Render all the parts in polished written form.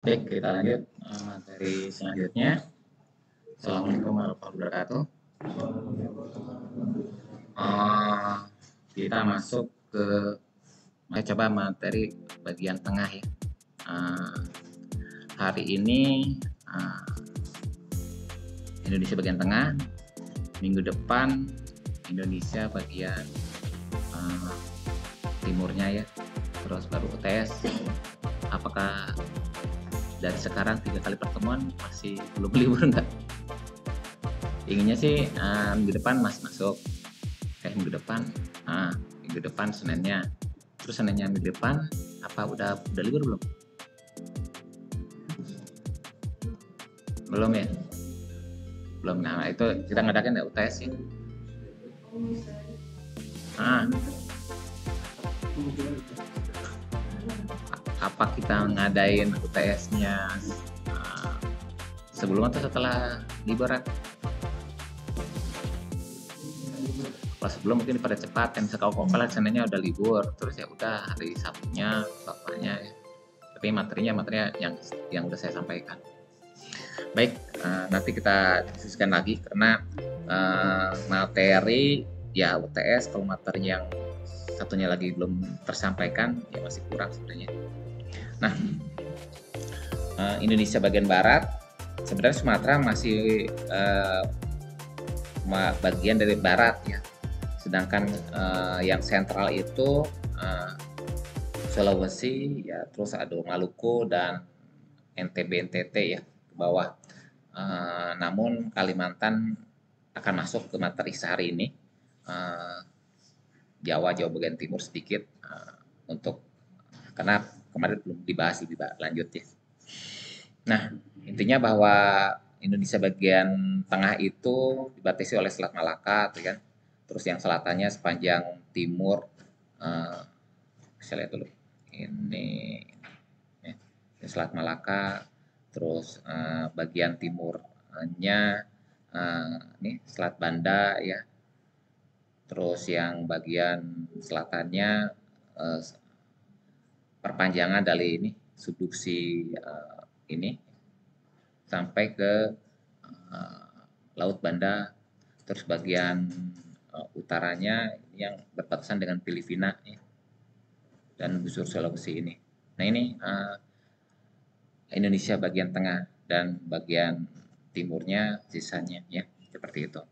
Baik, kita lanjut materi selanjutnya. Assalamualaikum warahmatullahi wabarakatuh. Eh, kita masuk ke coba materi bagian tengah ya. Eh, hari ini eh, Indonesia bagian tengah, minggu depan Indonesia bagian eh, timurnya ya. Terus baru UTS. Apakah dari sekarang 3 kali pertemuan masih belum libur nggak? Inginnya sih minggu depan masih masuk. Minggu depan, minggu depan Seninnya. Terus Seninnya minggu depan apa udah libur belum? Belum ya? Belum. Nah, itu kita ngadakan ya UTS ya. Ah, apa kita ngadain UTS-nya sebelum atau setelah liburan? Kalau sebelum mungkin pada cepat kan sekau kompel Seninnya udah libur, terus ya udah hari Sabtunya bapaknya ya. Tapi materinya yang udah saya sampaikan. Baik, nanti kita diskusikan lagi karena materi ya UTS, kalau materi yang satunya lagi belum tersampaikan ya masih kurang sebenarnya. Nah, Indonesia bagian barat, sebenarnya Sumatera masih bagian dari barat ya. Sedangkan yang sentral itu Sulawesi ya, terus ada Maluku dan NTB NTT ya ke bawah. Namun Kalimantan akan masuk ke materi sehari ini. Jawa bagian timur sedikit untuk karena kemarin belum dibahas lebih lanjut ya. Nah, intinya bahwa Indonesia bagian tengah itu dibatasi oleh Selat Malaka, tuh kan. Terus yang selatannya sepanjang timur, saya lihat dulu. Ini ya, Selat Malaka, terus bagian timurnya ini Selat Banda ya. Terus yang bagian selatannya perpanjangan dari ini subduksi ini sampai ke Laut Banda. Terus bagian utaranya yang berbatasan dengan Filipina ya, dan busur Sulawesi ini. Nah ini Indonesia bagian tengah dan bagian timurnya sisanya ya seperti itu.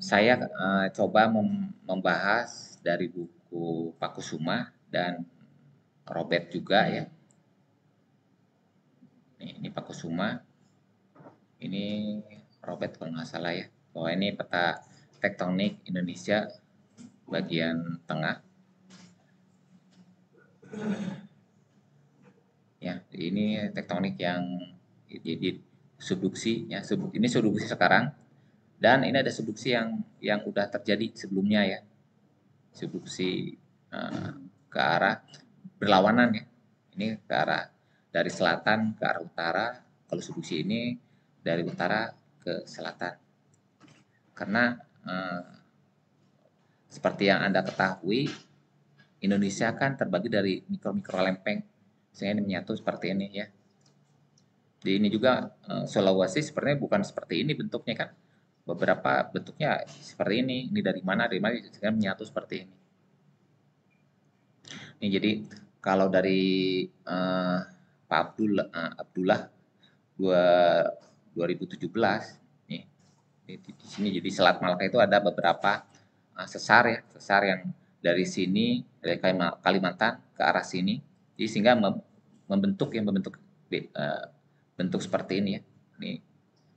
Saya coba membahas dari buku Pak Kusuma dan Robert juga ya. Ini Pak Kusuma, ini Robert kalau nggak salah ya. Bahwa ini peta tektonik Indonesia bagian tengah. Ya, ini tektonik yang jadi subduksi ya. Ini subduksi sekarang dan ini ada subduksi yang udah terjadi sebelumnya ya. Subduksi ke arah berlawanan ya. Ini ke arah dari selatan ke arah utara. Kalau subduksi ini dari utara ke selatan. Karena seperti yang Anda ketahui, Indonesia kan terbagi dari mikro-mikro lempeng. Sehingga ini menyatu seperti ini ya. Di ini juga Sulawesi sepertinya bukan seperti ini bentuknya kan. Beberapa bentuknya seperti ini. Ini dari mana, sehingga menyatu seperti ini. Ini jadi kalau dari Pak Abdullah 2017 nih, di sini jadi Selat Malaka itu ada beberapa sesar ya, sesar yang dari sini dari Kalimantan ke arah sini, jadi sehingga membentuk bentuk seperti ini ya. Ini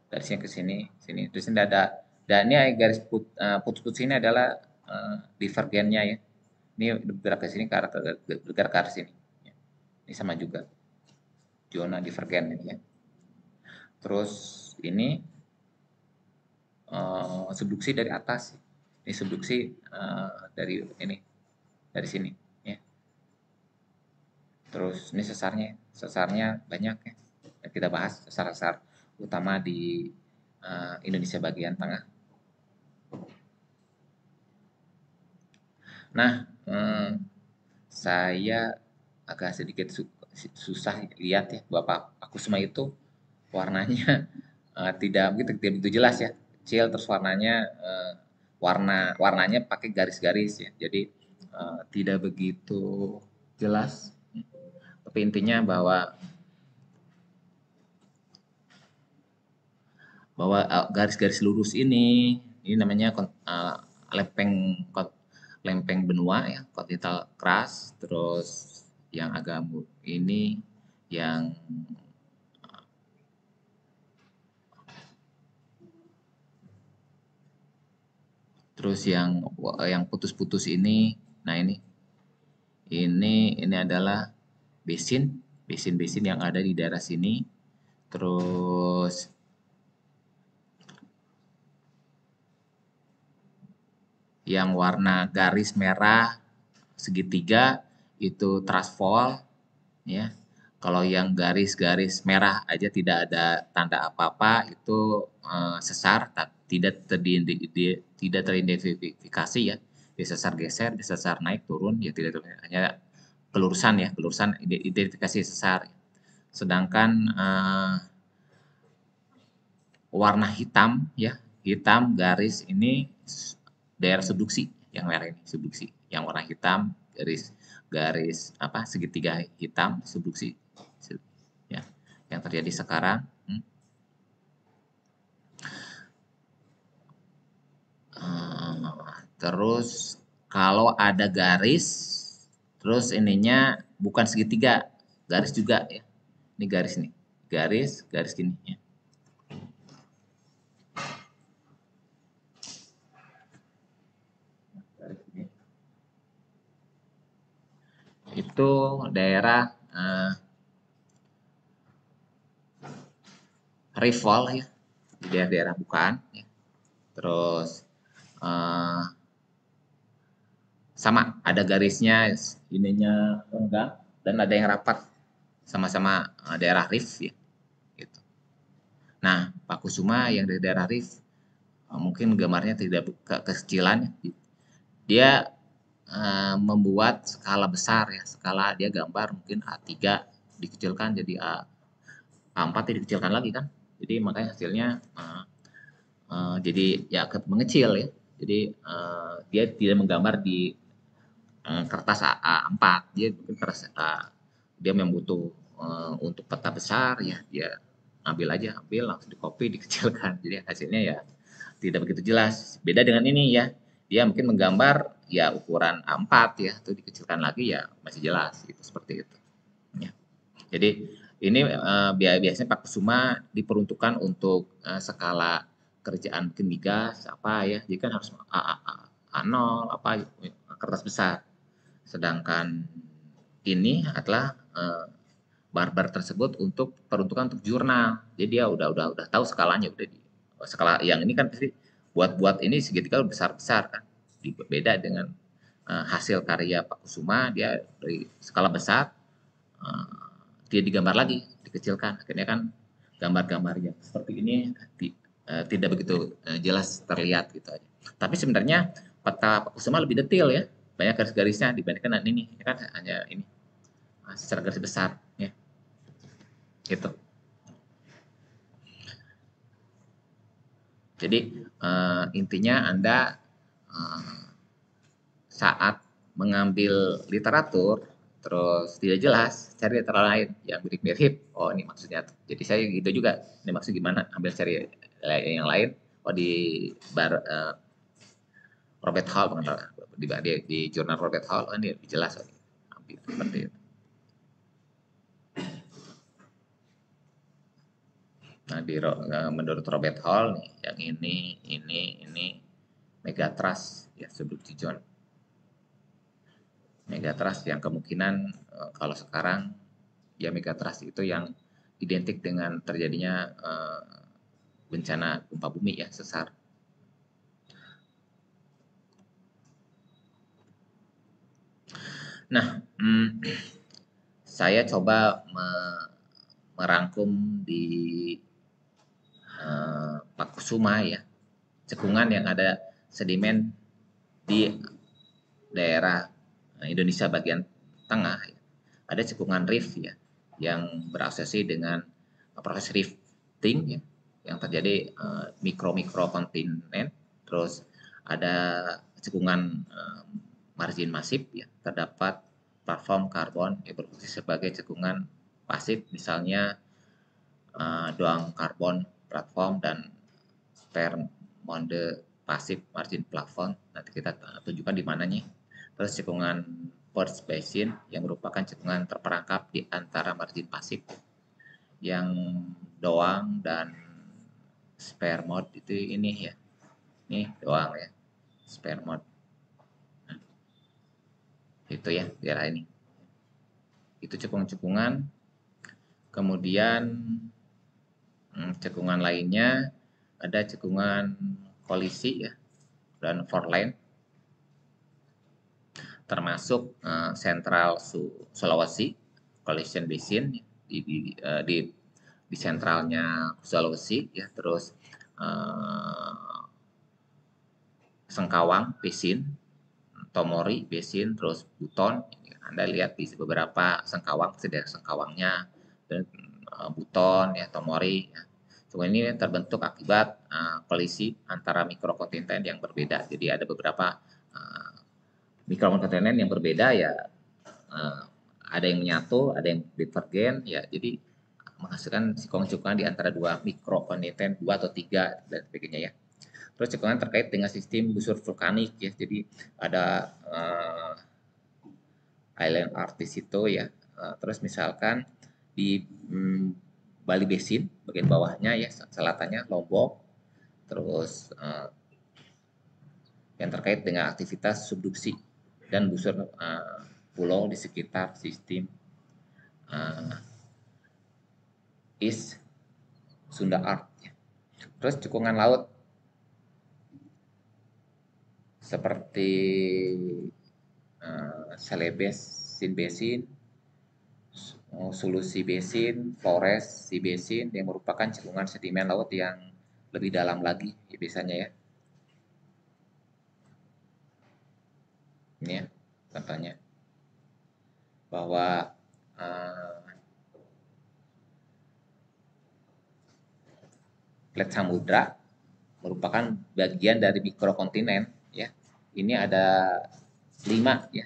dari sini ke sini, sini. Terus ini ada, dan ini garis putus-putus ini adalah divergennya ya. Ini bergerak ke sini ke arah bergerak ke arah sini. Ini sama juga zona divergen ini ya. Terus ini subduksi dari atas. Ini subduksi dari ini, dari sini ya. Terus ini sesarnya banyak ya. Kita bahas sesar-sesar utama di Indonesia bagian tengah. Nah, saya agak sedikit susah lihat ya, bahwa Pakusuma itu warnanya tidak begitu jelas ya, kecil, terus warnanya warnanya pakai garis-garis ya, jadi tidak begitu jelas. Tapi intinya bahwa garis-garis lurus ini namanya lempeng lempeng benua ya, continental crust. Terus yang agak ini yang terus yang putus-putus ini, nah ini adalah basin yang ada di daerah sini. Terus yang warna garis merah segitiga itu trust fall ya. Kalau yang garis-garis merah aja tidak ada tanda apa-apa itu sesar, tidak teridentifikasi ya. Bisa sesar geser, bisa sesar naik turun ya, tidak hanya kelurusan identifikasi sesar. Sedangkan warna hitam ya, hitam garis ini daerah subduksi, yang merah ini subduksi. Yang warna hitam garis garis apa segitiga hitam subduksi ya, yang terjadi sekarang. Terus kalau ada garis, terus ininya bukan segitiga, garis juga ya. Ini garis nih, garis gini ya. Itu daerah rival ya, di daerah-daerah bukaan ya. Terus sama ada garisnya ininya renggang dan ada yang rapat, sama-sama daerah reef ya gitu. Nah, Pakusuma yang dari daerah reef mungkin gambarnya tidak kekecilan, dia membuat skala besar ya, skala dia gambar mungkin A3 dikecilkan jadi A4 dikecilkan lagi kan, jadi makanya hasilnya jadi ya mengecil ya. Jadi dia tidak menggambar di kertas A4, dia mungkin kertas dia memang butuh untuk peta besar ya, dia ambil langsung di copy dikecilkan, jadi hasilnya ya tidak begitu jelas. Beda dengan ini ya, dia mungkin menggambar ya ukuran A4 ya, itu dikecilkan lagi ya masih jelas gitu, seperti itu ya. Jadi ini biasanya Pakusuma diperuntukkan untuk skala kerjaan mungkin migas apa ya, jadi kan harus A0 apa kertas besar. Sedangkan ini adalah barbar tersebut untuk peruntukan untuk jurnal. Jadi dia udah tahu skalanya, udah di skala yang ini kan pasti buat ini segitiga besar-besar kan. Beda dengan hasil karya Pak Kusuma, dia dari skala besar dia digambar lagi, dikecilkan. Akhirnya kan gambar-gambar yang seperti ini tidak begitu jelas terlihat gitu aja. Tapi sebenarnya peta Pak Kusuma lebih detail ya, banyak garis-garisnya dibandingkan ini kan hanya ini secara garis besar ya gitu. Jadi intinya Anda saat mengambil literatur terus tidak jelas, cari literatur lain yang mirip-mirip. Oh ini maksudnya. Jadi saya gitu juga. Ini maksud gimana? Ambil cari yang lain. Oh di Robert Hall di jurnal Robert Hall, oh ini jelas. Oh, ambil seperti itu. Nah, menurut Robert Hall nih, yang ini megatrust ya, subduksi zone. Megatrust yang kemungkinan kalau sekarang ya megatrust itu yang identik dengan terjadinya bencana gempa bumi ya, sesar. Nah, saya coba merangkum di Pakusuma ya, cekungan yang ada sedimen di daerah Indonesia bagian tengah ya. ada cekungan reef ya, yang berasosiasi dengan proses rifting ya, yang terjadi mikro kontinen. Terus ada cekungan margin masif ya, terdapat platform karbon yang berfungsi sebagai cekungan pasif, misalnya doang karbon platform dan Spermonde pasif margin plafon. Nanti kita tunjukkan di mananya. Terus cekungan Perth Basin yang merupakan cekungan terperangkap di antara margin pasif yang doang dan Spermode itu ini ya. Ini doang ya. Spermode. Nah, itu ya daerah ini. Itu cekungan-cekungan. Kemudian cekungan lainnya ada cekungan kolisi ya dan foreland, termasuk Central Sulawesi Collision Basin di sentralnya Sulawesi ya, terus Sengkawang Basin, Tomori Basin, terus Buton. Anda lihat di beberapa Sengkawang, daerah Sengkawangnya, dan Buton ya, Tomori ya. Semua ini terbentuk akibat kolisi antara mikrokontinen yang berbeda. Jadi ada beberapa mikrokontinen yang berbeda ya, ada yang menyatu, ada yang divergen ya. Jadi menghasilkan cekungan di antara dua mikrokontinen, 2 atau 3 dan sebagainya ya. Terus cekungan terkait dengan sistem busur vulkanik ya. Jadi ada island artisito ya. Terus misalkan di Bali Basin bagian bawahnya ya, selatannya Lombok. Terus yang terkait dengan aktivitas subduksi dan busur pulau di sekitar sistem East Sunda Art. Terus cekungan laut seperti Celebes Sin Basin, Sulusi Basin, Flores Sea Basin yang merupakan cekungan sedimen laut yang lebih dalam lagi ya, biasanya ya. Ini ya contohnya bahwa plat samudra merupakan bagian dari mikrokontinen ya. Ini ada 5 ya.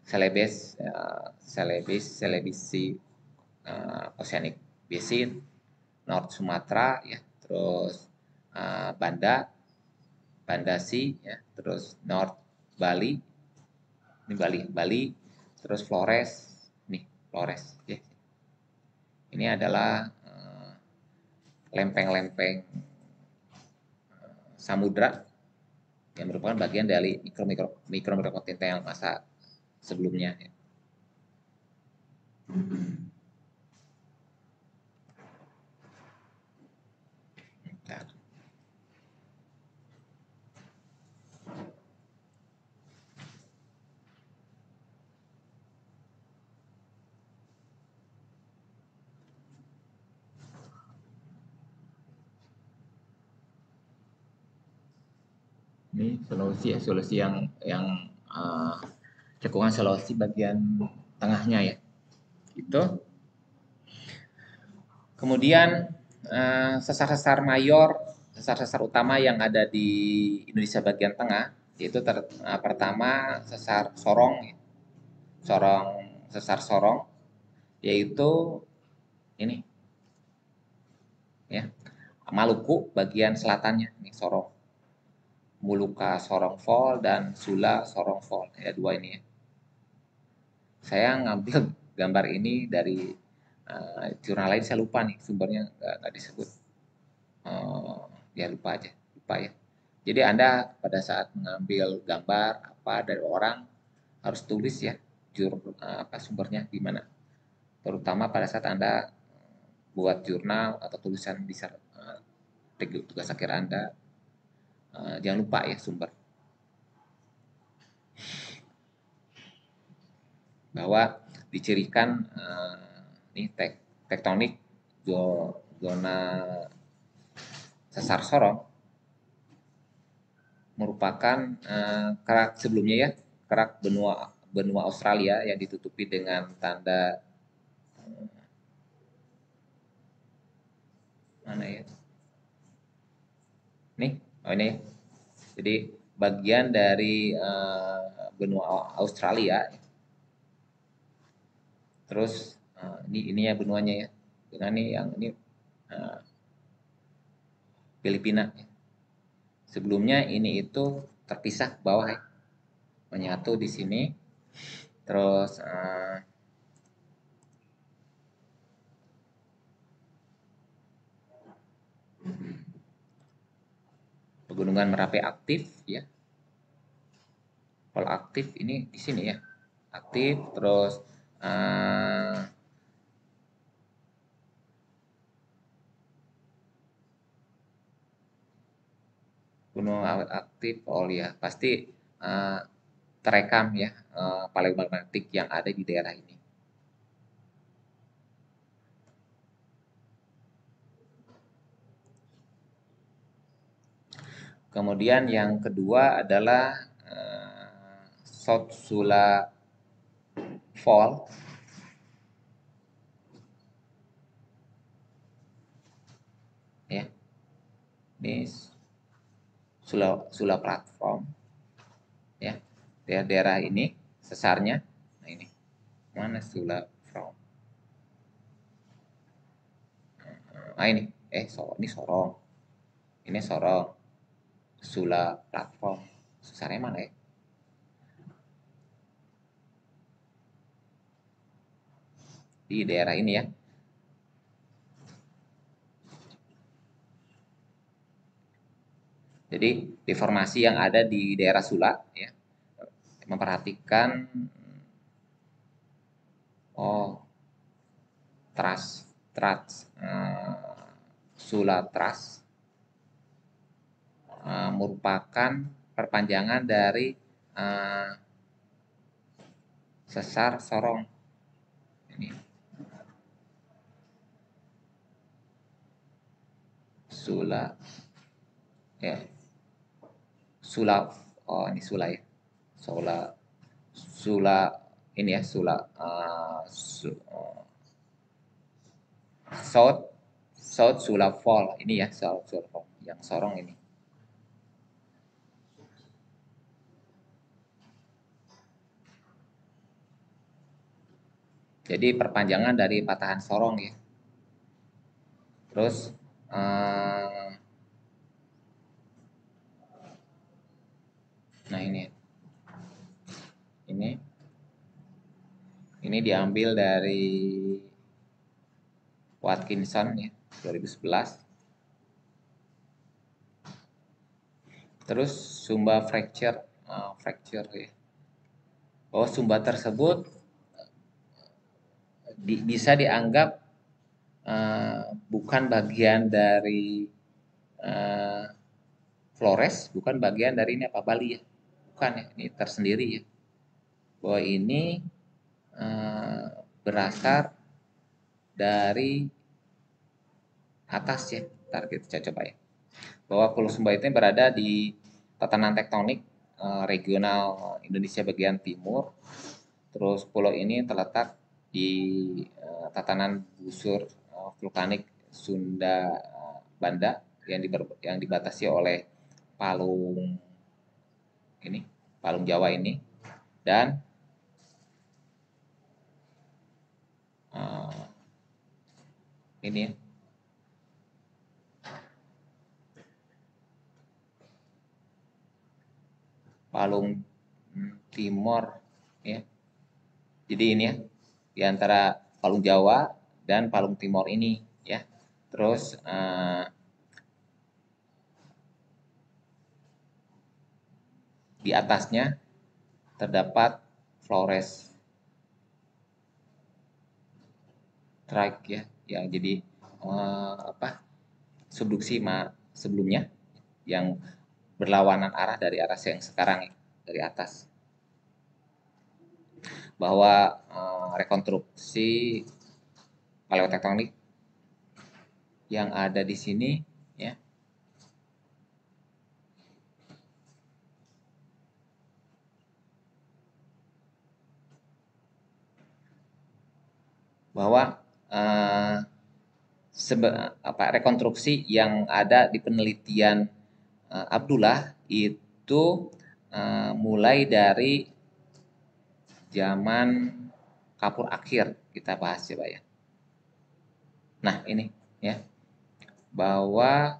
Celebes Sea Oceanic Basin, North Sumatra ya, terus Banda Sea ya, terus North Bali, ini Bali, terus Flores ya. Ini adalah lempeng-lempeng samudra yang merupakan bagian dari mikrokontinen masa sebelumnya ya. Ini Sulawesi yang cekungan Sulawesi bagian tengahnya ya. Itu. Kemudian sesar-sesar mayor, sesar-sesar utama yang ada di Indonesia bagian tengah, yaitu pertama sesar Sorong, sesar Sorong, yaitu ini ya, Maluku bagian selatannya, ini Sorong, Muluka Sorong Fall dan Sula Sorong Fall, ya dua ini ya. Saya ngambil gambar ini dari jurnal lain, saya lupa nih sumbernya, nggak disebut. Ya lupa ya. Jadi Anda pada saat mengambil gambar apa dari orang harus tulis ya sumbernya di mana. Terutama pada saat Anda buat jurnal atau tulisan di tugas akhir Anda, jangan lupa ya sumber. Bahwa dicirikan ini tektonik zona sesar Sorong merupakan sebelumnya ya, kerak benua benua Australia yang ditutupi dengan tanda mana ya? Nih, oh ini. Jadi bagian dari benua Australia. Terus ini ya benuanya ya. Dengan nih yang ini uh, Filipina. Sebelumnya ini itu terpisah ke bawah ya, menyatu di sini. Terus pegunungan Merapi aktif ya. Kalau aktif ini di sini ya, aktif. Terus gunung aktif, oh ya pasti terekam ya paleomagnetik yang ada di daerah ini. Kemudian yang kedua adalah South Sula Fall. Ya, ini Sula platform ya. Daerah ini sesarnya. Nah ini mana Sula from? Ah ini ini Sorong. Ini Sorong. Sula platform. Sesarnya mana ya? Di daerah ini ya. Jadi deformasi yang ada di daerah Sula ya, memperhatikan trust Sula trust merupakan perpanjangan dari sesar Sorong ini. Sula ya, Sula, oh ini Sula ya, Sula ini ya, Sula South South Sula Fall ini ya, South Sula Fall yang Sorong ini. Jadi perpanjangan dari patahan Sorong ya. Terus nah ini diambil dari Watkinson ya 2011. Terus Sumba fracture ya. Sumba tersebut bisa dianggap bukan bagian dari Flores, bukan bagian dari ini apa Bali ya, bukan ya, ini tersendiri ya. Bahwa ini berasal dari atas ya. Ntar kita coba ya. Bahwa Pulau Sumba itu berada di tatanan tektonik regional Indonesia bagian timur. Terus pulau ini terletak di tatanan busur vulkanik Sunda Banda yang dibatasi oleh palung Jawa ini, dan ini ya, palung timur ya. Jadi ini ya, di antara palung Jawa dan palung timur ini ya. Terus di atasnya terdapat Flores strike ya, yang jadi subduksi sebelumnya yang berlawanan arah dari arah yang sekarang dari atas. Bahwa rekonstruksi paleotektonik yang ada di sini ya, bahwa rekonstruksi yang ada di penelitian Abdullah itu mulai dari zaman Kapur Akhir, kita bahas coba ya. Nah ini ya, bahwa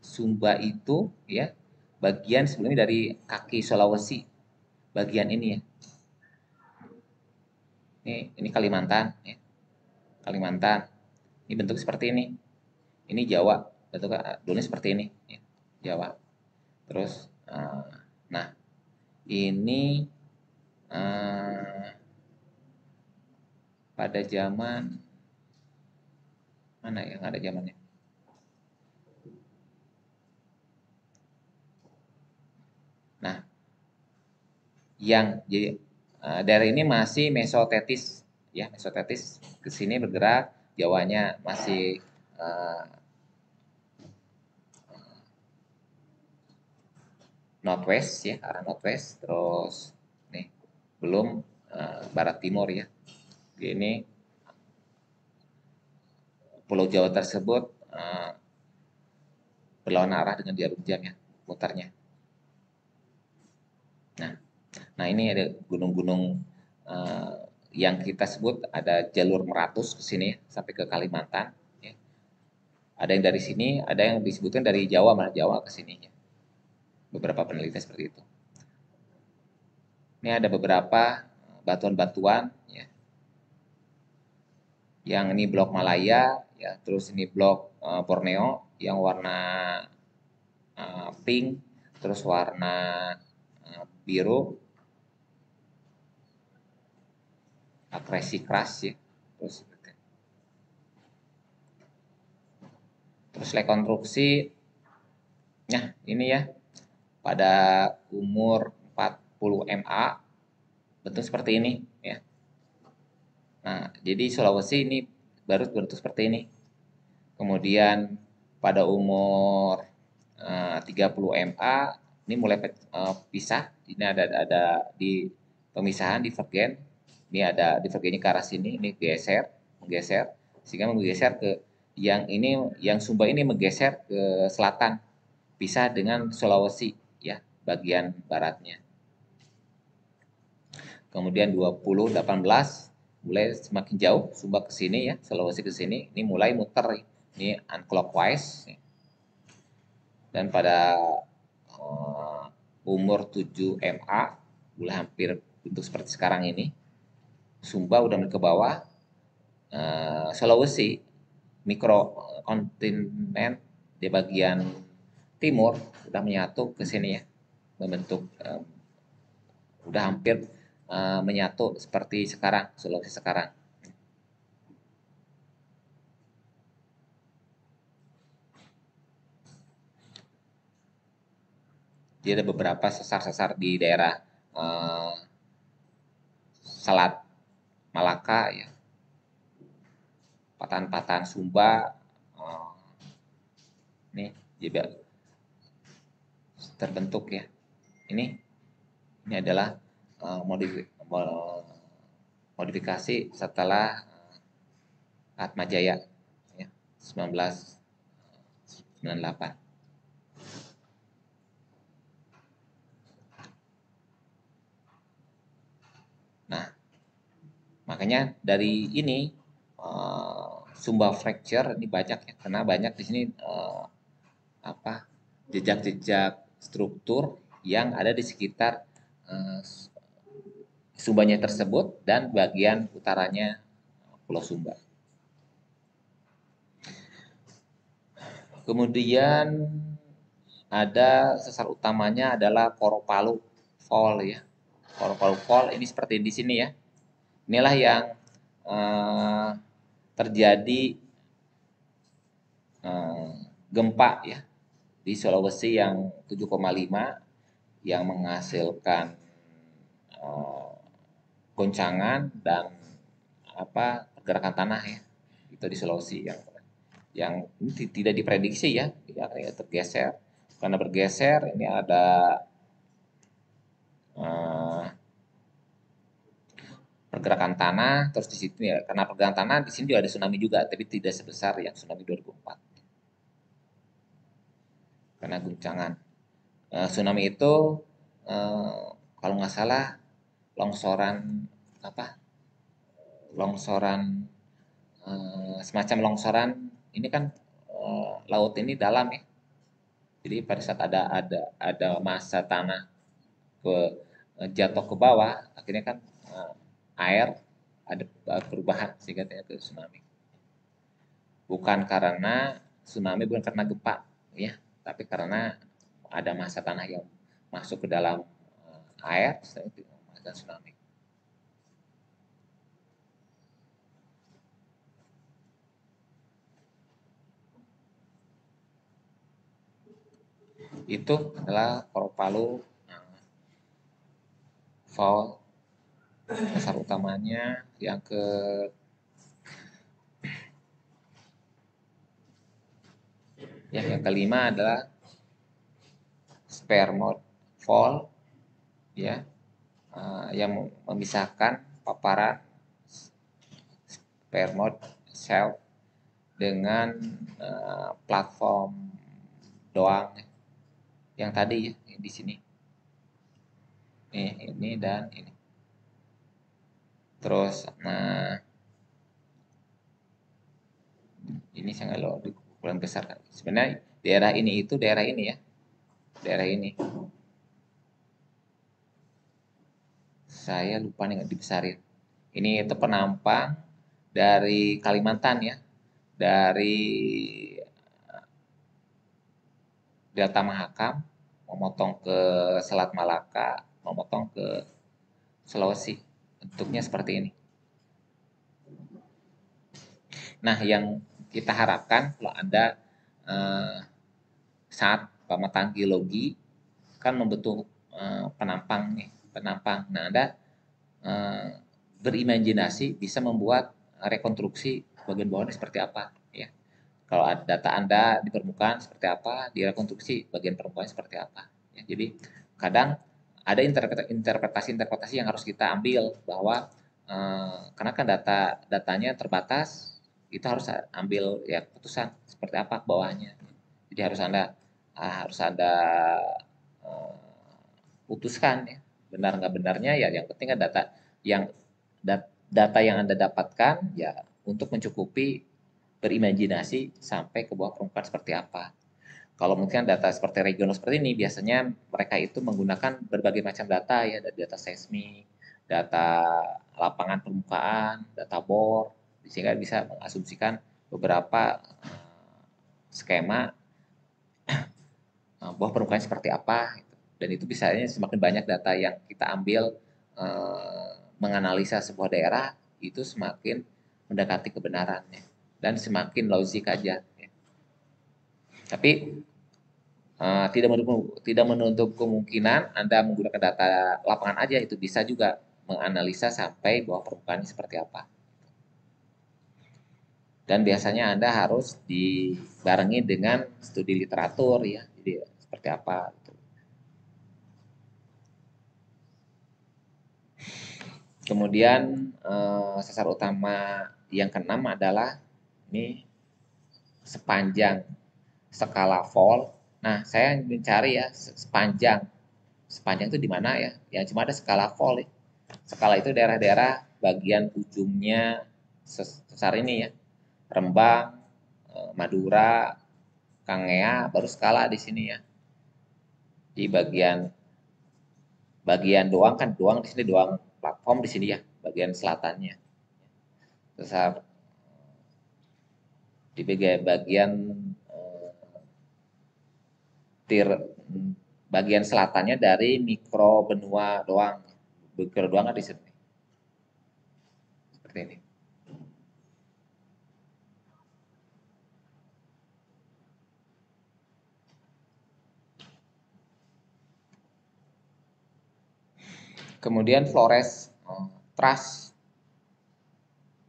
Sumba itu ya bagian sebelumnya dari kaki Sulawesi, bagian ini ya. Ini Kalimantan ya. Kalimantan. Ini bentuk seperti ini. Ini Jawa, bentuknya dulunya seperti ini ya. Jawa. Terus nah ini pada zaman mana ya, nggak ada zamannya. Nah, yang jadi daerah ini masih mesotetis ya, mesotetis ke sini bergerak, Jawanya masih northwest ya, arah northwest, terus nih belum barat timur ya. Ini Pulau Jawa tersebut berlawan arah dengan jarum jam ya, putarnya. Nah ini ada gunung-gunung yang kita sebut ada jalur Meratus ke sini sampai ke Kalimantan. Ya. Ada yang dari sini, ada yang disebutkan dari Jawa, malah Jawa ke sini. Ya. Beberapa penelitian seperti itu. Ini ada beberapa batuan-batuan, ya. Yang ini blok Malaya, ya. Terus ini blok Borneo yang warna pink, terus warna biru, akresi keras ya. Terus rekonstruksi, nah ini ya, pada umur 40 MA bentuk seperti ini ya. Nah, jadi Sulawesi ini baru bentuk seperti ini. Kemudian pada umur 30 MA ini mulai pisah. Ini ada di pemisahan divergen. Ini ada divergennya ke arah sini, ini menggeser sehingga menggeser ke yang ini, yang Sumba ini menggeser ke selatan, pisah dengan Sulawesi ya, bagian baratnya. Kemudian 2018 mulai semakin jauh, Sumba ke sini ya, Sulawesi ke sini, ini mulai muter, ini unclockwise. Dan pada umur 7 MA, mulai hampir bentuk seperti sekarang ini, Sumba udah ke bawah, Sulawesi mikrokontinen di bagian timur udah menyatu ke sini ya, membentuk udah hampir menyatu seperti sekarang, Sulawesi sekarang. Jadi ada beberapa sesar-sesar di daerah Selat Malaka ya, patahan-patahan Sumba, ini juga terbentuk ya. Ini adalah modifikasi setelah Atmajaya ya, 1998. Nah, makanya dari ini Sumba fracture ini banyak ya, karena banyak di sini jejak-jejak struktur yang ada di sekitar Sumbanya tersebut dan bagian utaranya Pulau Sumba. Kemudian ada sesar utamanya adalah Koropalu Fall ya. Koropalu Fall ini seperti di sini ya. Inilah yang terjadi gempa ya di Sulawesi yang 7,5 yang menghasilkan goncangan dan pergerakan tanah ya, itu di Sulawesi yang tidak diprediksi ya, tergeser. Karena bergeser ini ada pergerakan tanah, terus di situ ya karena pergerakan tanah di sini juga ada tsunami juga, tapi tidak sebesar yang tsunami 2004 karena guncangan. Tsunami itu kalau nggak salah longsoran apa? Longsoran semacam longsoran ini kan laut ini dalam ya. Jadi pada saat ada massa tanah ke jatuh ke bawah, akhirnya kan air ada perubahan sehingga terjadi tsunami. Bukan karena gempa ya, tapi karena ada massa tanah yang masuk ke dalam air, itu ada tsunami. Itu adalah Palu fault dasar utamanya. Yang kelima adalah Spermode fault ya, yang memisahkan paparan Spermode shelf dengan platform doang yang tadi ya di sini. Ini dan ini. Terus ini sangat low di ukuran besar kan. Sebenarnya daerah ini itu daerah ini ya. Daerah ini. Saya lupa nih nggak dibesarin. Ini itu penampang dari Kalimantan ya. Dari Delta Mahakam memotong ke Selat Malaka, memotong ke Sulawesi. Bentuknya seperti ini. Nah, yang kita harapkan kalau Anda saat pemetaan geologi kan membentuk penampang nih, penampang. Nah, Anda berimajinasi bisa membuat rekonstruksi bagian bawahnya seperti apa ya. Kalau data Anda di permukaan seperti apa, di rekonstruksi bagian permukaan seperti apa. Ya, jadi kadang ada interpretasi-interpretasi yang harus kita ambil bahwa karena kan datanya terbatas, kita harus ambil ya keputusan seperti apa bawahnya. Jadi harus Anda putuskan ya benar nggak benarnya ya yang penting kan yang data yang Anda dapatkan ya untuk mencukupi berimajinasi sampai ke bawah permukaan seperti apa. Kalau mungkin data seperti regional seperti ini biasanya mereka itu menggunakan berbagai macam data ya, dari data seismik, data lapangan permukaan, data bor, sehingga bisa mengasumsikan beberapa skema bawah permukaan seperti apa. Dan itu biasanya semakin banyak data yang kita ambil menganalisa sebuah daerah itu semakin mendekati kebenarannya dan semakin logik aja. Ya. Tapi tidak menutup kemungkinan Anda menggunakan data lapangan aja itu bisa juga menganalisa sampai bawah permukaan seperti apa. Dan biasanya Anda harus dibarengi dengan studi literatur ya, jadi seperti apa. Gitu. Kemudian sasar utama yang keenam adalah ini sepanjang skala fault. Nah, saya mencari ya sepanjang itu di mana ya? Yang cuma ada skala fault. Ya. Skala itu daerah-daerah bagian ujungnya sesar ini ya. Rembang, Madura, Kangea, baru skala di sini ya. Di bagian doang kan doang di sini doang platform di sini ya, bagian selatannya. Sesar di bagian bagian selatannya dari mikro benua doang. Mikro doang kan di sini. Seperti ini. Kemudian Flores Trust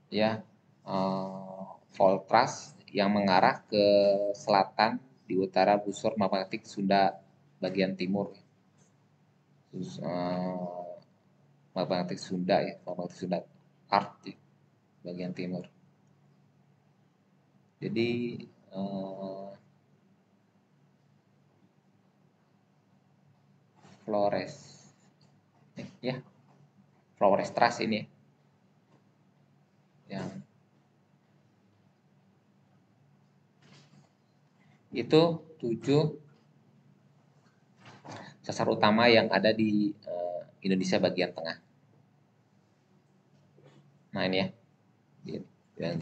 ya, fault trust yang mengarah ke selatan di utara busur magmatik Sunda bagian timur. Terus magmatik Sunda ya, magmatik Sunda Arctic bagian timur. Jadi Flores ya, Flores Trust ini yang itu 7 sesar utama yang ada di Indonesia bagian tengah. Nah ini ya, yang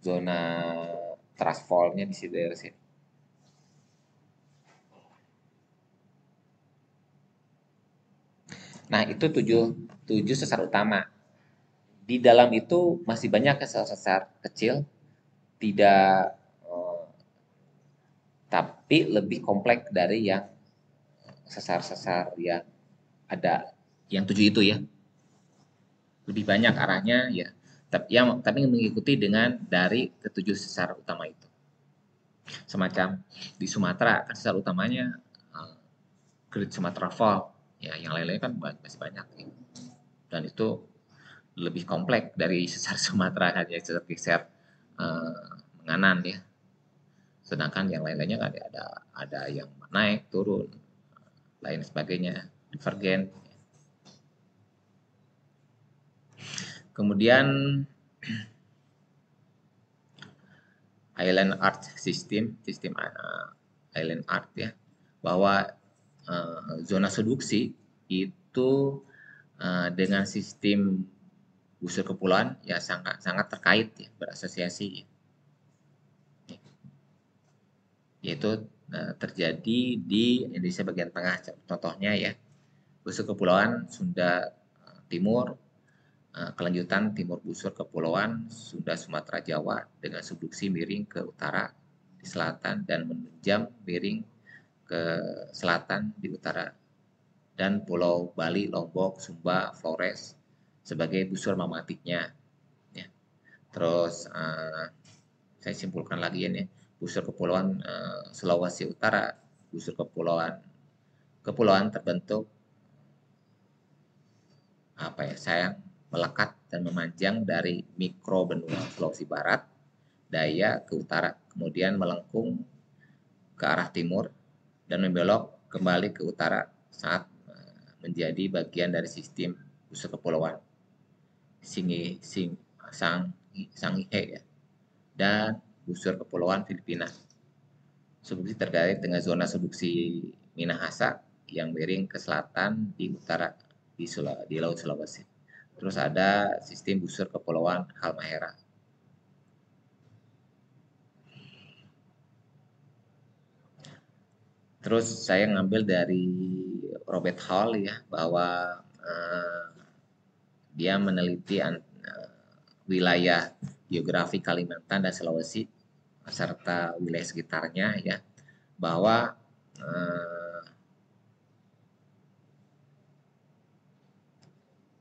zona trust fault-nya di daerah sini. Nah itu 7 sesar utama. Di dalam itu masih banyak sesar-sesar kecil, tidak tapi lebih kompleks dari yang sesar-sesar yang ada yang 7 itu ya. Lebih banyak arahnya ya, tapi mengikuti dengan dari ketujuh sesar utama itu. Semacam di Sumatera kan sesar utamanya Great Sumatera Fault, ya yang lain-lain kan masih banyak ya. Dan itu lebih kompleks dari sesar Sumatera hanya geser menganan ya. Sedangkan yang lain-lainnya kan ada yang naik turun lain sebagainya, divergen. Kemudian Island Art sistem Island Art ya, bahwa zona subduksi itu dengan sistem busur kepulauan ya sangat sangat terkait ya, berasosiasi ya. Yaitu terjadi di Indonesia bagian tengah, contohnya ya busur kepulauan Sunda Timur, kelanjutan timur busur kepulauan Sunda Sumatera Jawa dengan subduksi miring ke utara di selatan dan menunjam miring ke selatan di utara, dan Pulau Bali, Lombok, Sumba, Flores sebagai busur mamatiknya. Ya. Terus saya simpulkan lagi ini busur kepulauan Sulawesi Utara, busur kepulauan terbentuk sayang melekat dan memanjang dari mikro benua Sulawesi Barat daya ke utara, kemudian melengkung ke arah timur dan membelok kembali ke utara saat menjadi bagian dari sistem busur kepulauan Sangihe ya, dan busur kepulauan Filipina. Subduksi terkait dengan zona subduksi Minahasa yang miring ke selatan di utara di Laut Sulawesi. Terus ada sistem busur kepulauan Halmahera. Terus saya ngambil dari Robert Hall ya, bahwa dia meneliti wilayah geografi Kalimantan dan Sulawesi serta wilayah sekitarnya ya, bahwa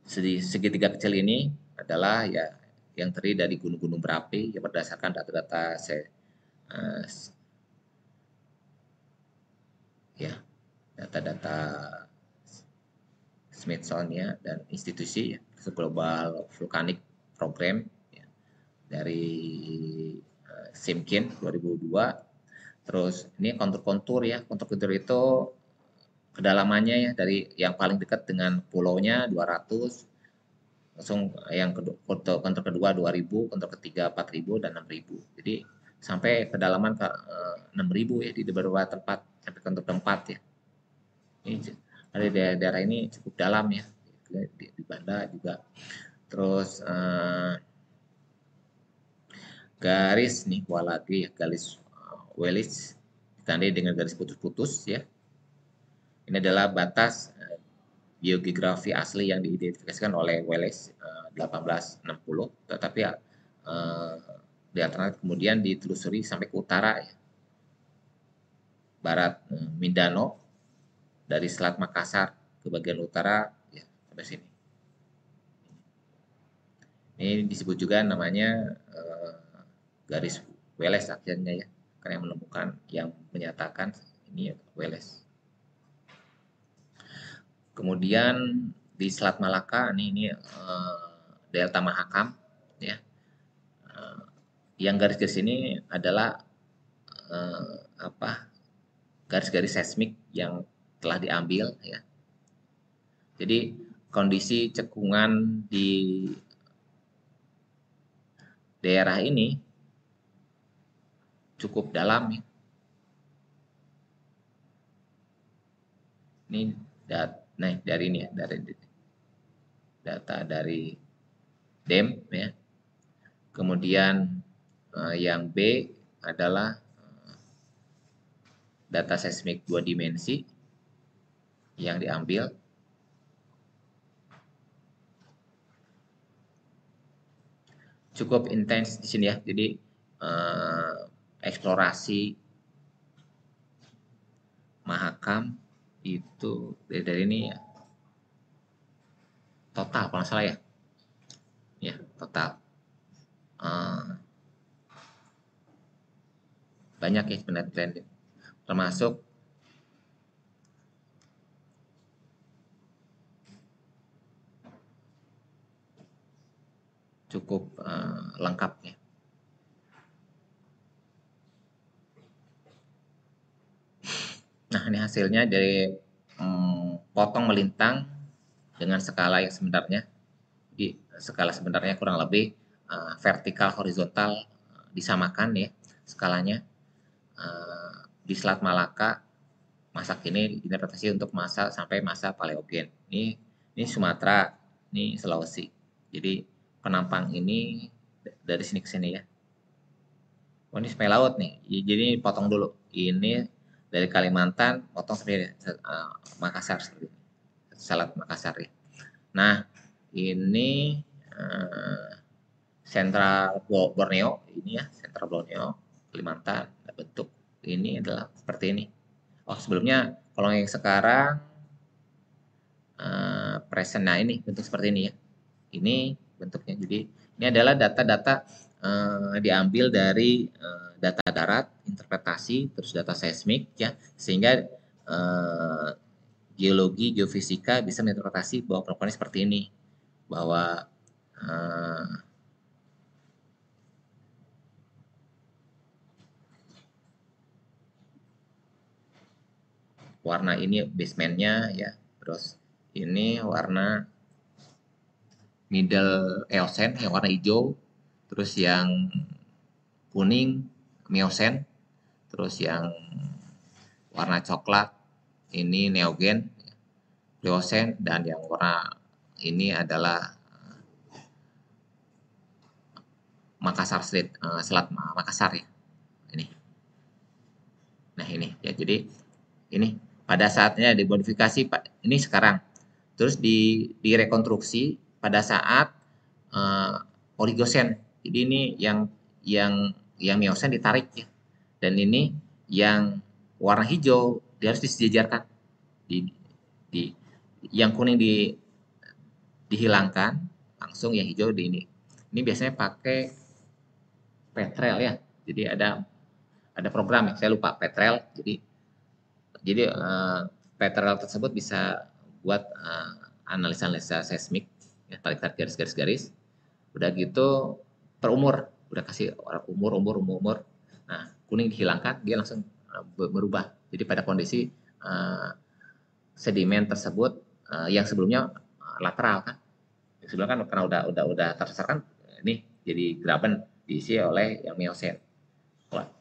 segitiga kecil ini adalah ya yang terdiri dari gunung-gunung berapi yang berdasarkan data-data ya data-data Smithsonian dan institusi ya, Global Volcanic Program ya, dari Simkin 2002. Terus ini kontur-kontur ya, kontur-kontur itu kedalamannya ya dari yang paling dekat dengan pulaunya 200, langsung yang kontur kedua 2000, kontur ketiga 4000 dan 6000. Jadi sampai kedalaman 6000 ya di beberapa tempat sampai kontur keempat ya. Ini dari daerah ini cukup dalam ya, di Banda juga. Terus garis nih lagi ya, garis Wallace ditandai dengan garis putus-putus ya. Ini adalah batas geografi asli yang diidentifikasikan oleh Wallace 1860, tetapi di antara kemudian ditelusuri sampai ke utara ya. Barat Mindanao, dari Selat Makassar ke bagian utara ya, sampai sini. Ini disebut juga namanya garis Wallace akhirnya ya, karena yang menemukan, yang menyatakan ini ya, Wallace. Kemudian di Selat Malaka ini Delta Mahakam ya. Yang garis-garis ini adalah garis-garis seismik yang telah diambil ya. Jadi kondisi cekungan di daerah ini cukup dalam ya. Ini dari ini ya, dari data dari DEM ya. Kemudian yang B adalah data seismik 2 dimensi yang diambil. Cukup intens di sini ya. Jadi eksplorasi Mahakam itu dari ini ya, total kalau nggak salah ya total banyak ya sebenarnya, termasuk cukup lengkap ya. Nah, ini hasilnya dari potong melintang dengan skala yang sebenarnya. Di skala sebenarnya kurang lebih vertikal horizontal disamakan ya skalanya. Di Selat Malaka masa kini diinterpretasi untuk masa sampai masa Paleogen. Ini Sumatera, ini Sulawesi. Jadi penampang ini dari sini ke sini ya. Oh, ini sampai laut nih. Jadi potong dulu. Ini dari Kalimantan potong sampai Makassar, Selat Makassar ya. Nah, ini sentral Borneo, ini ya sentral Borneo, Kalimantan. Bentuk ini adalah seperti ini. Oh, sebelumnya kalau yang sekarang present, nah ini bentuk seperti ini ya. Ini bentuknya. Jadi ini adalah data-data diambil dari data darat, interpretasi, terus data seismik ya, sehingga geologi, geofisika bisa menginterpretasi bahwa permukaannya seperti ini, bahwa warna ini basementnya ya, terus ini warna middle Eocene yang warna hijau, terus yang kuning Miocene, terus yang warna coklat ini Neogen, Pliocene, dan yang warna ini adalah Makassar Selat Makassar ya. Ini. Nah, ini ya, jadi ini pada saatnya dimodifikasi Pak. Ini sekarang. Terus direkonstruksi pada saat Oligocene. Jadi ini yang Miocene ditarik ya. Dan ini yang warna hijau dia harus disejajarkan. Yang kuning dihilangkan, langsung yang hijau di ini. Ini biasanya pakai Petrel ya. Jadi ada program ya, saya lupa Petrel. Jadi Petrel tersebut bisa buat analisa seismik, ya, tarik-tarik garis-garis. Udah gitu per umur, udah kasih umur. Nah, kuning dihilangkan, dia langsung berubah. Jadi pada kondisi sedimen tersebut yang sebelumnya lateral kan. Yang sebelumnya kan karena udah tersesat kan, ini jadi graben diisi oleh yang Miocene.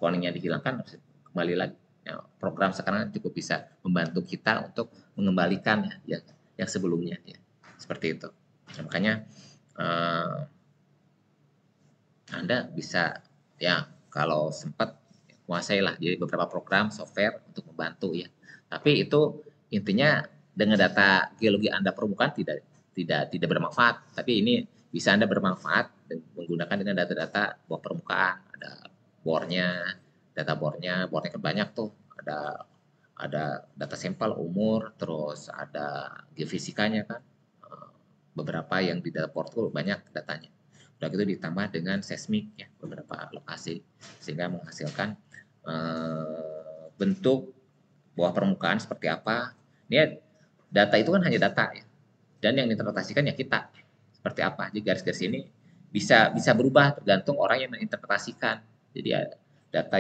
Kuningnya dihilangkan, kembali lagi. Ya, program sekarang cukup bisa membantu kita untuk mengembalikan ya, yang sebelumnya ya. Seperti itu. Nah, makanya Anda bisa ya kalau sempat kuasailah jadi beberapa program software untuk membantu ya. Tapi itu intinya dengan data geologi Anda permukaan tidak bermanfaat, tapi ini bisa Anda bermanfaat menggunakan dengan data-data bawah permukaan, ada bornya, bornya kan banyak tuh, ada data sampel umur, terus ada geofisikanya kan, beberapa yang di data portal banyak datanya. Udah gitu ditambah dengan seismik ya beberapa lokasi sehingga menghasilkan bentuk bawah permukaan seperti apa. Ini data itu kan hanya data ya. dan yang diinterpretasikan ya kita seperti apa. Jadi garis-garis ini bisa berubah tergantung orang yang menginterpretasikan. Jadi ya, data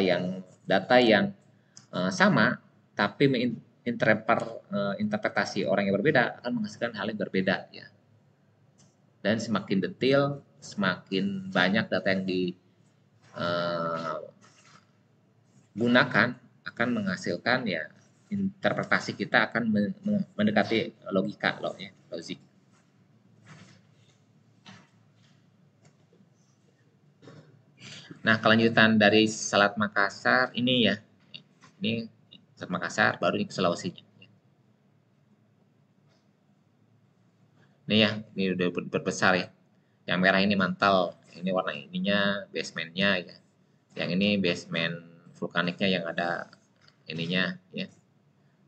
yang sama tapi interpretasi orang yang berbeda akan menghasilkan hal yang berbeda ya. Dan semakin detail, semakin banyak data yang digunakan akan menghasilkan ya interpretasi kita akan mendekati logika loh ya, logik. Nah, kelanjutan dari Selat Makassar ini ya. Ini Selat Makassar baru ini ke Sulawesi. Ini ya, ini udah berbesar ya. Yang merah ini mantel, ini warna ininya basementnya ya. Yang ini basement vulkaniknya yang ada ininya ya.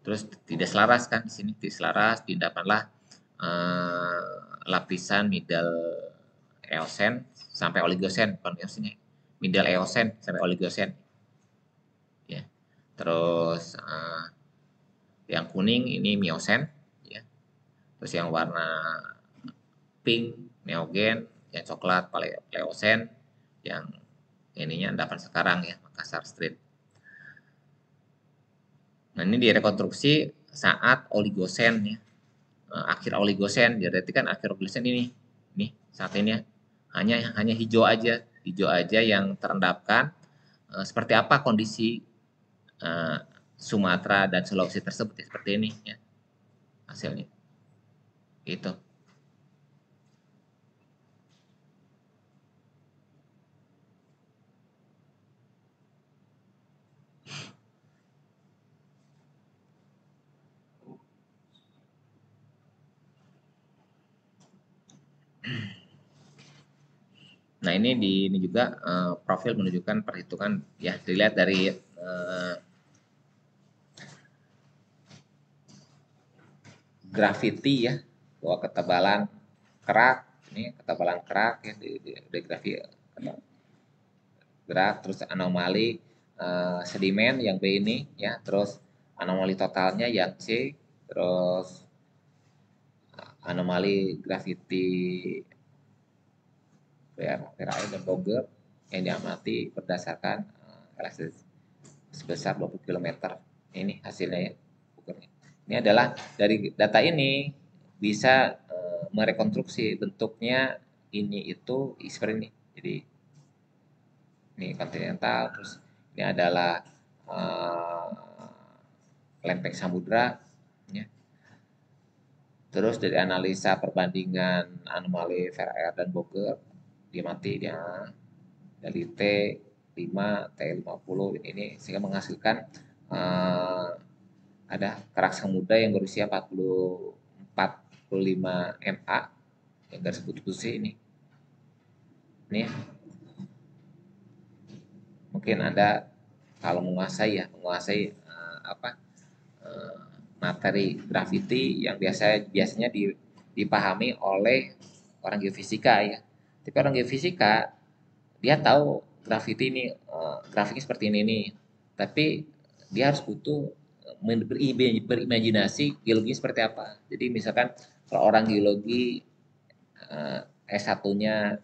Terus tidak selaras kan di sini, tidak selaras, didapatlah lapisan middle Eosen sampai Oligosen, bukan Eosen ya. Middle Eosen sampai Oligosen. Ya. Terus yang kuning ini Miosen ya. Terus yang warna pink Neogen, yang coklat Paleosen, yang ininya endapan sekarang ya Makassar Street. Nah, ini direkonstruksi saat Oligosen ya. Akhir Oligosen, berarti kan akhir Oligosen ini nih saat ini ya. Hanya hijau aja yang terendapkan. Seperti apa kondisi Sumatera dan Sulawesi tersebut ya, seperti ini ya hasilnya. Itu. Nah, ini juga profil menunjukkan perhitungan ya dilihat dari grafiti ya, bahwa ketebalan kerak ini ketebalan kerak ya di grafik gerak, terus anomali sedimen yang B ini ya, terus anomali totalnya yang C, terus anomali grafiti PRAE dan Boger yang diamati berdasarkan elastisitas sebesar 20 km. Ini hasilnya ya. Ini adalah dari data ini bisa merekonstruksi bentuknya ini itu seperti ini. Jadi ini kontinental, terus ini adalah lempeng samudra ya. Terus dari analisa perbandingan anomali Ferrier dan Boger diamati dia dari T5, T50 ini sehingga menghasilkan ada kerak samudra yang berusia 45 MA yang garis putih ini. Ini ya. Mungkin Anda kalau menguasai materi grafiti yang biasanya dipahami oleh orang geofisika ya. Tapi orang geofisika dia tahu grafiti ini grafiknya seperti ini nih. Tapi dia harus butuh berimajinasi geologi seperti apa. Jadi misalkan kalau orang geologi S1-nya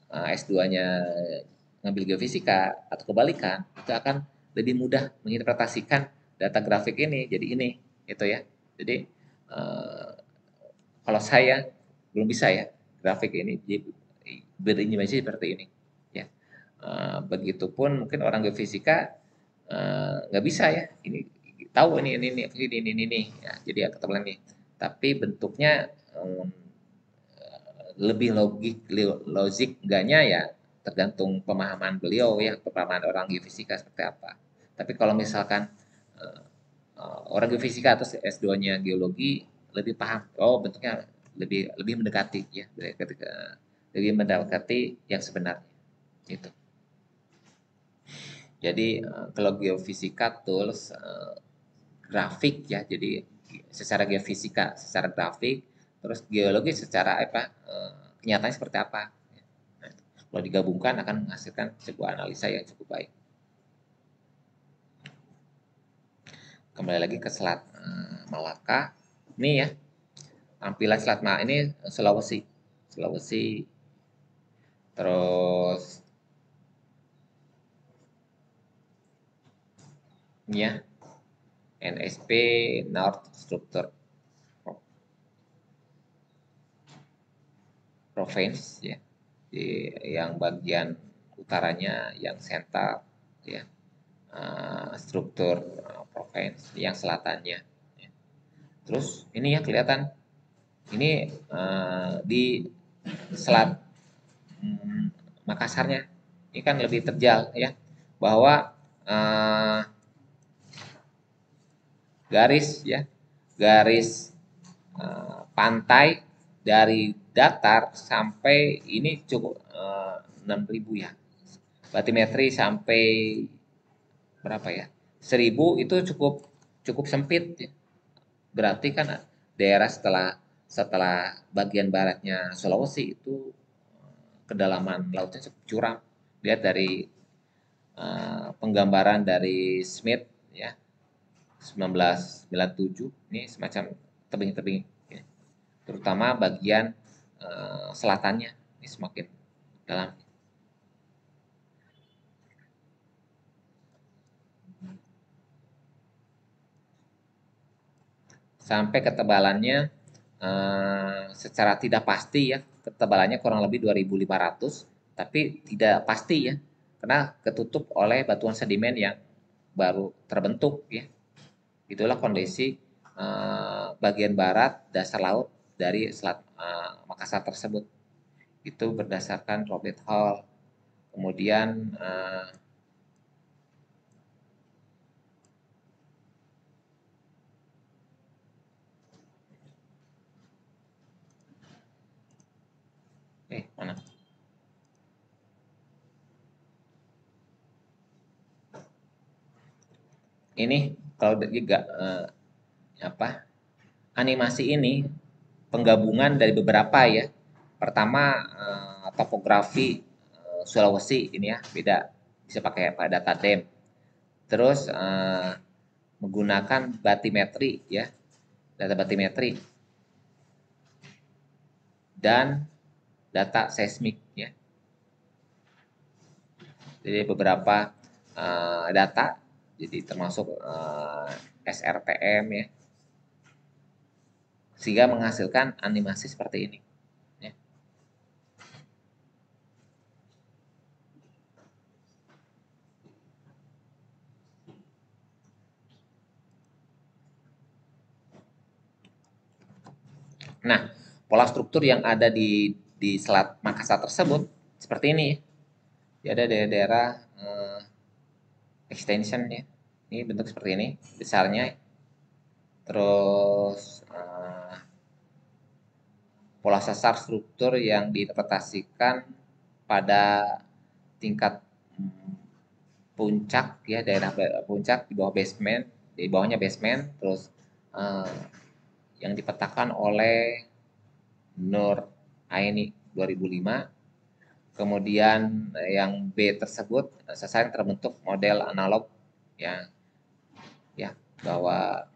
S2-nya ngambil geofisika atau kebalikan, itu akan lebih mudah menginterpretasikan data grafik ini jadi ini itu ya. Jadi kalau saya belum bisa ya grafik ini berimajinasi seperti ini ya. Begitupun mungkin orang geofisika nggak bisa ya ini tahu ini ya, jadi ya ketebalan ini tapi bentuknya lebih logik enggaknya ya tergantung pemahaman beliau ya, pemahaman orang geofisika seperti apa. Tapi kalau misalkan orang geofisika atau S2-nya geologi lebih paham, oh bentuknya lebih lebih mendekati ya, lebih mendekati yang sebenarnya itu. Jadi kalau geofisika tools grafik ya, jadi secara geofisika, secara grafik, terus geologi secara kenyataannya seperti apa. Nah, kalau digabungkan akan menghasilkan sebuah analisa yang cukup baik. Kembali lagi ke Selat Malaka, ini ya tampilan Selat Malaka ini Sulawesi. Sulawesi. Terus ini ya, NSP North Structure Province ya. Di yang bagian utaranya yang Sental ya. Struktur provinsi yang selatannya ya. Terus ini ya kelihatan ini di selat Makassarnya ini kan lebih terjal ya, bahwa garis ya, garis pantai dari datar sampai ini cukup 6.000 ya, batimetri sampai berapa ya, 1.000 itu cukup cukup sempit ya. Berarti kan daerah setelah setelah bagian baratnya Sulawesi itu kedalaman lautnya cukup curam. Lihat dari penggambaran dari Smith ya 1997, ini semacam tebing-tebing ya. Terutama bagian selatannya ini semakin dalam. Sampai ketebalannya secara tidak pasti ya, ketebalannya kurang lebih 2.500, tapi tidak pasti ya, karena ketutup oleh batuan sedimen yang baru terbentuk ya. Itulah kondisi bagian barat dasar laut dari Selat Makassar tersebut. Itu berdasarkan Robert Hall. Kemudian mana? Ini kalau juga apa? Animasi ini penggabungan dari beberapa ya. Pertama topografi Sulawesi ini ya beda, bisa pakai apa, data dem. Terus menggunakan batimetri ya, data batimetri dan data seismik ya. Jadi beberapa data, jadi termasuk SRTM ya, sehingga menghasilkan animasi seperti ini. Ya. Nah, pola struktur yang ada di Selat Makassar tersebut seperti ini. Ya, ada daerah-daerah extension ya. Ini bentuk seperti ini, besarnya. Terus pola sesar struktur yang diinterpretasikan pada tingkat puncak ya, daerah puncak di bawah basement, di bawahnya basement, terus yang dipetakan oleh Nur Aini 2005. Kemudian yang B tersebut sesar yang terbentuk model analog ya, ya bahwa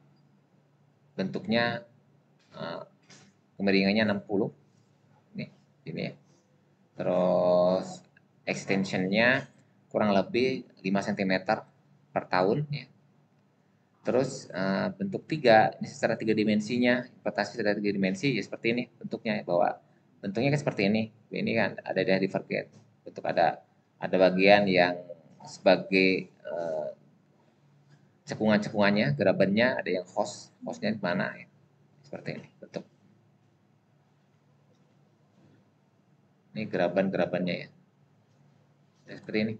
bentuknya kemiringannya 60 nih, ini ya. Terus extensionnya kurang lebih 5 cm per tahun ya. Terus bentuk 3, ini secara 3 dimensinya, interpretasi secara 3 dimensi ya seperti ini bentuknya, bahwa bentuknya kan seperti ini. Ini kan ada dari divergent. Bentuk ada bagian yang sebagai cekungan-cekungannya, gerabennya, ada yang hostnya di mana ya. Seperti ini bentuk. Ini geraban-gerabannya ya. Seperti ini.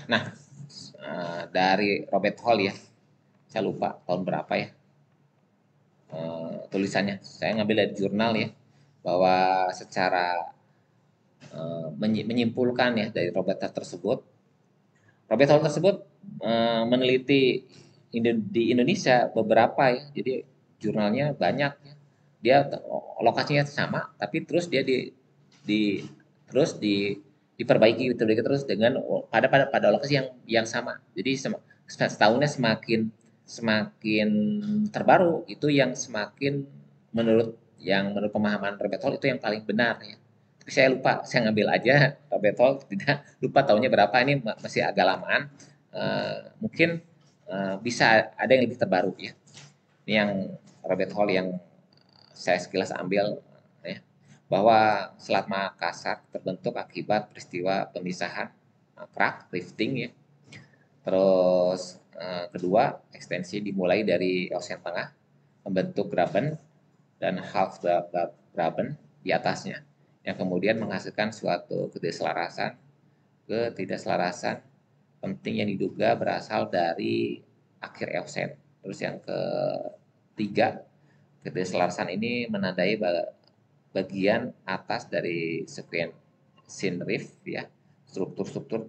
Nah, dari Robert Hall ya, saya lupa tahun berapa ya tulisannya. Saya ngambil dari jurnal ya, bahwa secara menyimpulkan ya dari Robert Hall tersebut, Robert Hall tersebut meneliti di Indonesia beberapa ya, jadi jurnalnya banyak ya, dia lokasinya sama, tapi terus dia di terus diperbaiki terus dengan pada lokasi yang sama. Jadi setahunnya semakin semakin terbaru itu yang semakin menurut pemahaman rabbit hole itu yang paling benar ya. Tapi saya lupa, saya ngambil aja rabbit hole, tidak lupa tahunnya berapa, ini masih agak lamaan. Mungkin bisa ada yang lebih terbaru ya. Ini yang rabbit hole yang saya sekilas ambil ya, bahwa Selat Makassar terbentuk akibat peristiwa pemisahan kerak rifting ya. Terus kedua, ekstensi dimulai dari Ocean Tengah membentuk graben dan half graben di atasnya yang kemudian menghasilkan suatu ketidakselarasan penting yang diduga berasal dari akhir Eosen. Terus yang ketiga, ketidakselarasan ini menandai bagian atas dari sequencing reef ya. Struktur-struktur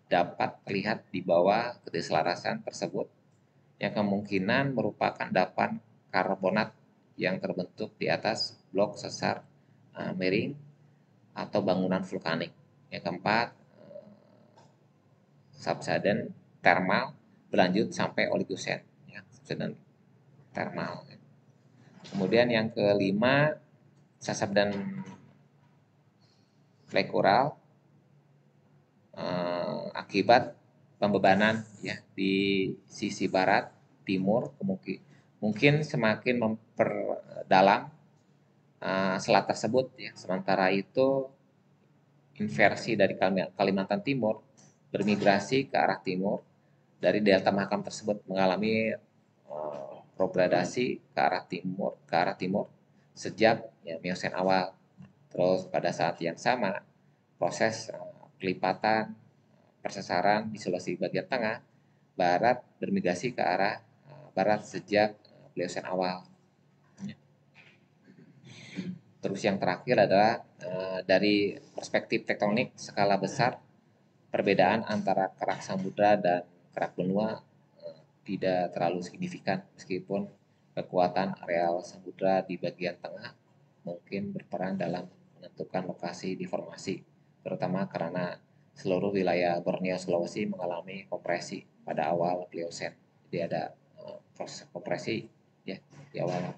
dapat terlihat di bawah ketidakselarasan tersebut yang kemungkinan merupakan dapan karbonat yang terbentuk di atas blok sesar miring atau bangunan vulkanik. Yang keempat, subsidence thermal berlanjut sampai oligosen ya, subsidence thermal. Kemudian yang kelima, sasab dan clay coral akibat pembebanan ya di sisi barat timur mungkin semakin memperdalam selat tersebut ya. Sementara itu inversi dari Kalimantan Timur bermigrasi ke arah timur dari delta Mahakam tersebut mengalami progradasi ke arah timur sejak ya, Miosen awal. Terus pada saat yang sama proses kelipatan persesaran di Sulawesi bagian tengah barat bermigrasi ke arah barat sejak Pliocene awal. Terus yang terakhir adalah dari perspektif tektonik skala besar, perbedaan antara kerak samudra dan kerak benua tidak terlalu signifikan meskipun kekuatan areal samudra di bagian tengah mungkin berperan dalam menentukan lokasi deformasi, terutama karena seluruh wilayah Borneo Sulawesi mengalami kompresi pada awal Pliocene. Jadi ada proses kompresi ya di awal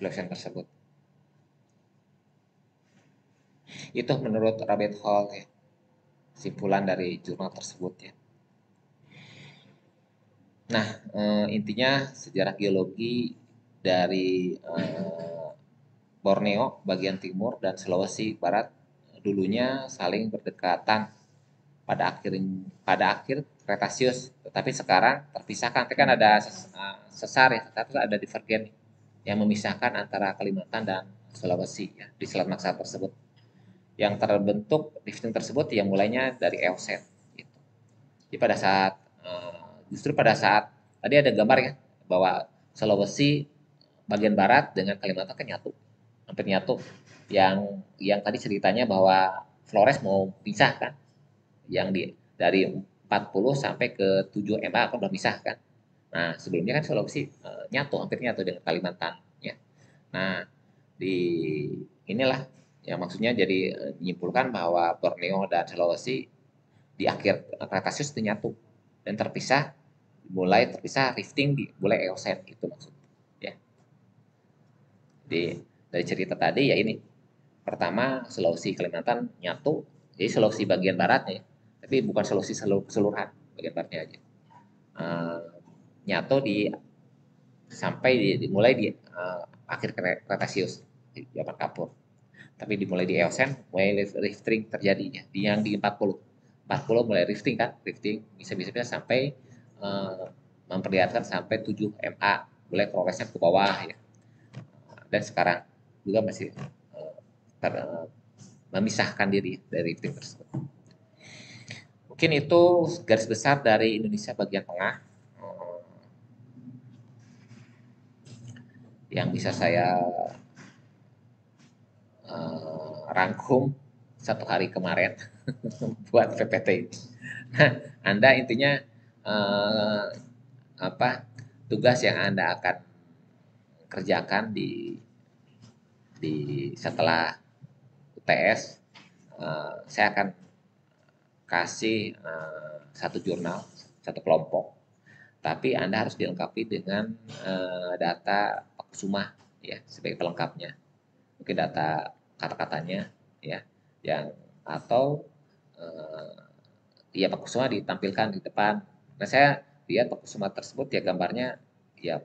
Pliocene tersebut. Itu menurut Rabbit Hole ya, simpulan dari jurnal tersebut ya. Nah, intinya sejarah geologi dari Borneo bagian timur dan Sulawesi Barat dulunya saling berdekatan pada akhir Kretasius, tetapi sekarang terpisahkan. Kan ada sesar ya, terus ada divergen yang memisahkan antara Kalimantan dan Sulawesi ya, di Selat Makassar tersebut. Yang terbentuk rifting tersebut yang mulainya dari Eosen. Gitu. Jadi justru pada saat tadi ada gambar ya bahwa Sulawesi bagian barat dengan Kalimantan kan nyatu, hampir nyatu. Yang tadi ceritanya bahwa Flores mau pisah kan, yang dari 40 sampai ke 7 MA kan udah pisah kan. Nah, sebelumnya kan Sulawesi nyatu, hampir nyatu dengan Kalimantan ya. Nah, di inilah ya maksudnya jadi menyimpulkan bahwa Borneo dan Sulawesi di akhir Kretasius itu nyatu dan mulai terpisah rifting di mulai Eosen itu maksudnya ya. Dari cerita tadi ya ini pertama Sulawesi Kalimantan nyatu, jadi Sulawesi bagian baratnya, tapi bukan Sulawesi keseluruhan, bagian baratnya aja. Nyatu dimulai di akhir Kretasius di zaman Kapur. Tapi dimulai di Eosen, mulai rifting terjadi ya. Yang di 40 mulai rifting kan, rifting bisa-bisa sampai memperlihatkan sampai 7 MA, mulai progresnya ke bawah ya. Dan sekarang juga masih memisahkan diri dari rifting tersebut. Mungkin itu garis besar dari Indonesia bagian tengah yang bisa saya rangkum satu hari kemarin buat PPT ini. Nah, Anda intinya tugas yang Anda akan kerjakan di setelah UTS saya akan kasih satu jurnal, satu kelompok, tapi Anda harus dilengkapi dengan data Pakusuma ya sebagai pelengkapnya. Mungkin data kata-katanya ya, yang atau ya Pakusuma ditampilkan di depan. Nah saya lihat Pakusuma tersebut ya gambarnya ya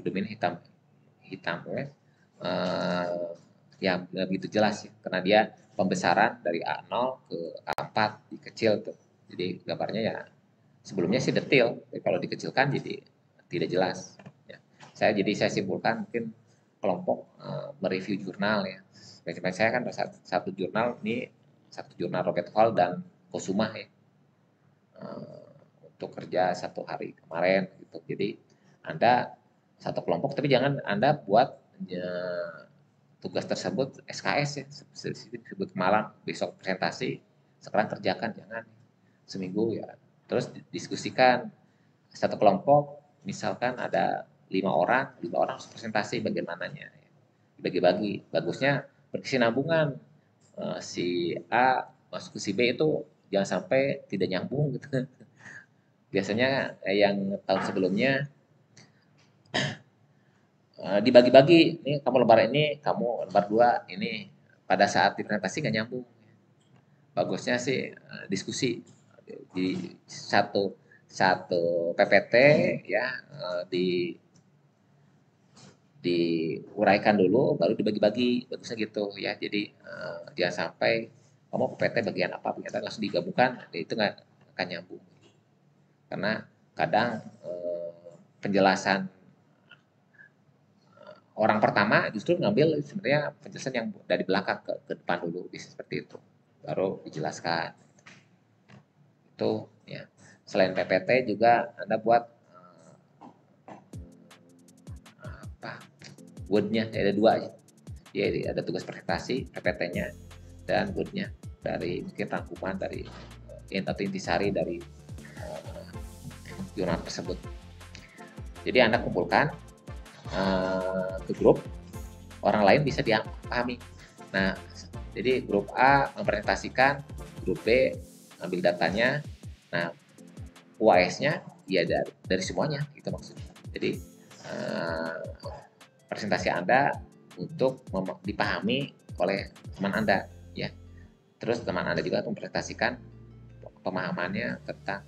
domain hitam ya, yang begitu jelas ya, karena dia pembesaran dari A0 ke A4 dikecil tuh. Jadi gambarnya ya sebelumnya sih detail, tapi kalau dikecilkan jadi tidak jelas. Ya. Saya simpulkan mungkin kelompok mereview jurnal ya. Spesimen saya kan satu jurnal ini, satu jurnal Robert Hall dan Kusuma ya. Untuk kerja 1 hari kemarin gitu. Jadi Anda satu kelompok, tapi jangan Anda buat tugas tersebut SKS ya, disebut malam besok presentasi, sekarang kerjakan, jangan seminggu ya. Terus diskusikan satu kelompok, misalkan ada 5 orang harus presentasi bagaimananya, dibagi-bagi. Bagusnya berkesinambungan, si A masuk ke si B itu jangan sampai tidak nyambung gitu. Biasanya yang tahun sebelumnya dibagi-bagi, ini kamu lembar ini, kamu lembar 2 ini, pada saat presentasi nggak nyambung. Bagusnya sih diskusi di satu PPT ya, diuraikan dulu baru dibagi-bagi, bagusnya gitu ya. Jadi jangan sampai kamu PPT bagian apa ternyata langsung digabungkan, itu nggak akan nyambung. Karena kadang penjelasan orang pertama justru ngambil sebenarnya penjelasan yang dari belakang ke depan dulu, bisa seperti itu, baru dijelaskan. Itu ya. Selain PPT juga Anda buat Word-nya, ada 2 ya. Jadi ada tugas presentasi PPT-nya dan Word-nya, dari mungkin rangkuman dari atau intisari dari jurnal tersebut. Jadi Anda kumpulkan ke grup, orang lain bisa dipahami. Nah, jadi grup A mempresentasikan, grup B ambil datanya, nah UAS-nya ya dari semuanya, itu maksudnya. Jadi presentasi Anda untuk dipahami oleh teman Anda ya. Terus teman Anda juga mempresentasikan pemahamannya tentang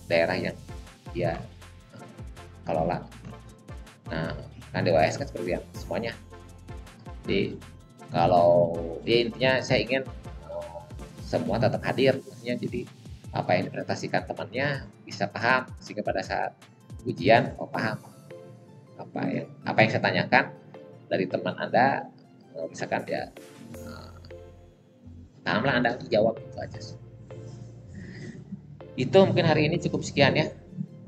daerah yang dia kelola. Nah, kan DWS kan seperti yang semuanya. Jadi kalau intinya saya ingin semua tetap hadir, maksudnya jadi apa yang dipresentasikan temannya bisa paham, sehingga pada saat ujian paham apa yang saya tanyakan dari teman Anda, misalkan dia pahamlah Anda untuk jawab, itu aja. Itu mungkin hari ini cukup sekian ya.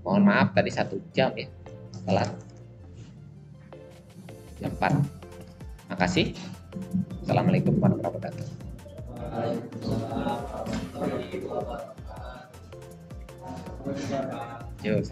Mohon maaf tadi 1 jam ya telat. Jam 4. Makasih. Assalamualaikum warahmatullahi wabarakatuh. Yo,